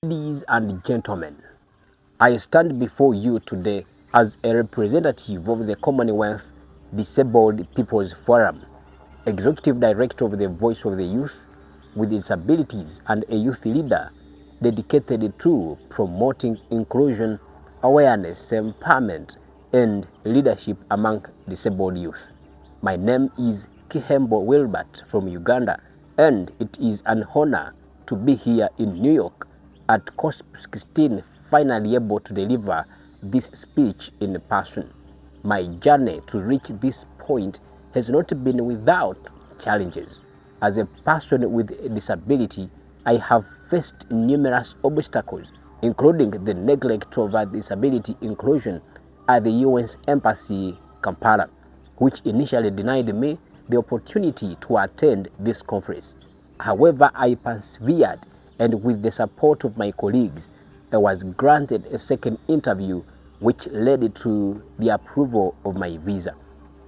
Ladies and gentlemen, I stand before you today as a representative of the Commonwealth Disabled People's Forum, Executive Director of the Voice of the Youth with Disabilities and a youth leader dedicated to promoting inclusion, awareness, empowerment, and leadership among disabled youth. My name is Kihembo Wilbert from Uganda, and it is an honor to be here in New York at COSP 16, finally able to deliver this speech in person. My journey to reach this point has not been without challenges. As a person with a disability, I have faced numerous obstacles, including the neglect of disability inclusion at the UN's Embassy, Kampala, which initially denied me the opportunity to attend this conference. However, I persevered, and with the support of my colleagues, I was granted a second interview, which led to the approval of my visa.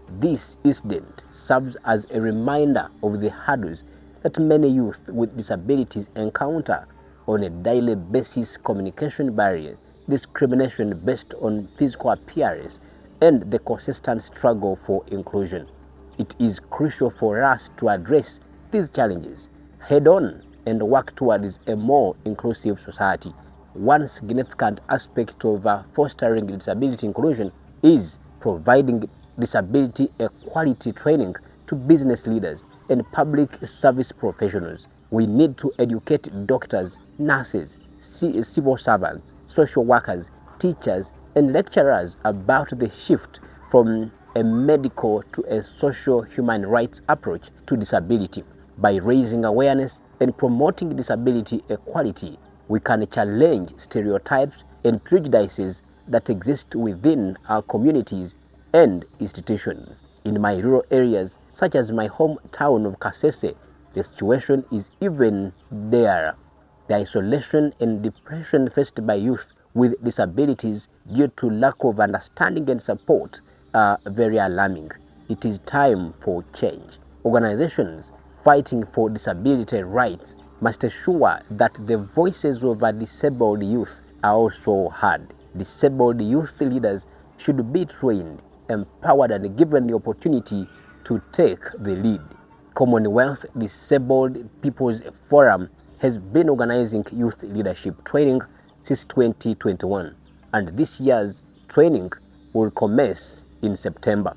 This incident serves as a reminder of the hurdles that many youth with disabilities encounter on a daily basis: communication barriers, discrimination based on physical appearance, and the consistent struggle for inclusion. It is crucial for us to address these challenges head on and work towards a more inclusive society. One significant aspect of fostering disability inclusion is providing disability equality training to business leaders and public service professionals. We need to educate doctors, nurses, civil servants, social workers, teachers, and lecturers about the shift from a medical to a social human rights approach to disability. By raising awareness and promoting disability equality, we can challenge stereotypes and prejudices that exist within our communities and institutions. In my rural areas, such as my hometown of Kasese, the situation is even dire. The isolation and depression faced by youth with disabilities due to lack of understanding and support are very alarming. It is time for change. Organizations fighting for disability rights must ensure that the voices of disabled youth are also heard. Disabled youth leaders should be trained, empowered, and given the opportunity to take the lead. Commonwealth Disabled People's Forum has been organizing youth leadership training since 2021, and this year's training will commence in September.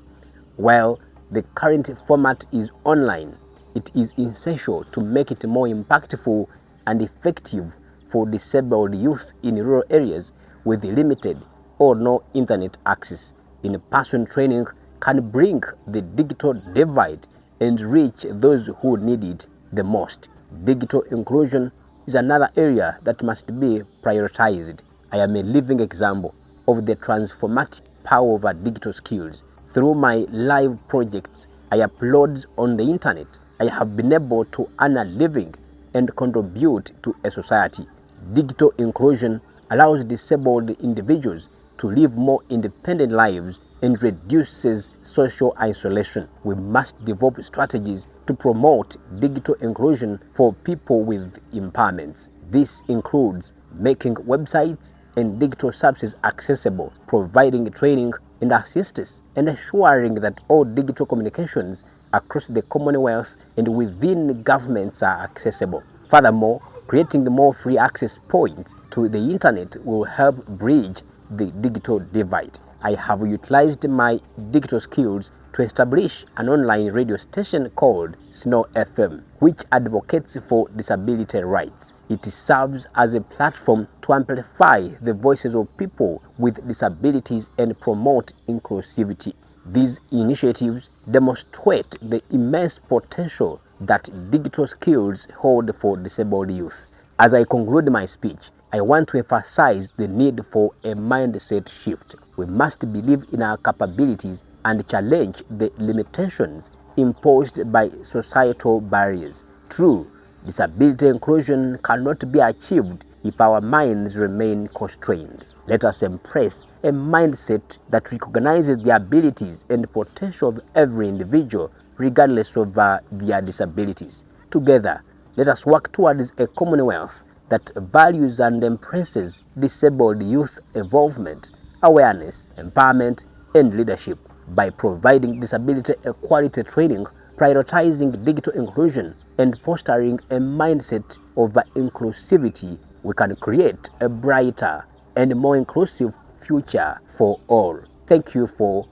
While the current format is online, it is essential to make it more impactful and effective for disabled youth in rural areas with limited or no internet access. In-person training can bring the digital divide and reach those who need it the most. Digital inclusion is another area that must be prioritized. I am a living example of the transformative power of digital skills. Through my live projects I upload on the internet, I have been able to earn a living and contribute to a society. Digital inclusion allows disabled individuals to live more independent lives and reduces social isolation. We must develop strategies to promote digital inclusion for people with impairments. This includes making websites and digital services accessible, providing training and assistance, and ensuring that all digital communications across the Commonwealth and within governments are accessible. Furthermore, creating more free access points to the internet will help bridge the digital divide. I have utilized my digital skills to establish an online radio station called Snow FM, which advocates for disability rights. It serves as a platform to amplify the voices of people with disabilities and promote inclusivity. These initiatives demonstrate the immense potential that digital skills hold for disabled youth. As I conclude my speech, I want to emphasize the need for a mindset shift. We must believe in our capabilities and challenge the limitations imposed by societal barriers. True disability inclusion cannot be achieved if our minds remain constrained. Let us embrace a mindset that recognizes the abilities and potential of every individual, regardless of their disabilities. Together, let us work towards a Commonwealth that values and embraces disabled youth involvement, awareness, empowerment, and leadership. By providing disability equality training, prioritizing digital inclusion, and fostering a mindset of inclusivity, we can create a brighter and more inclusive future for all. Thank you for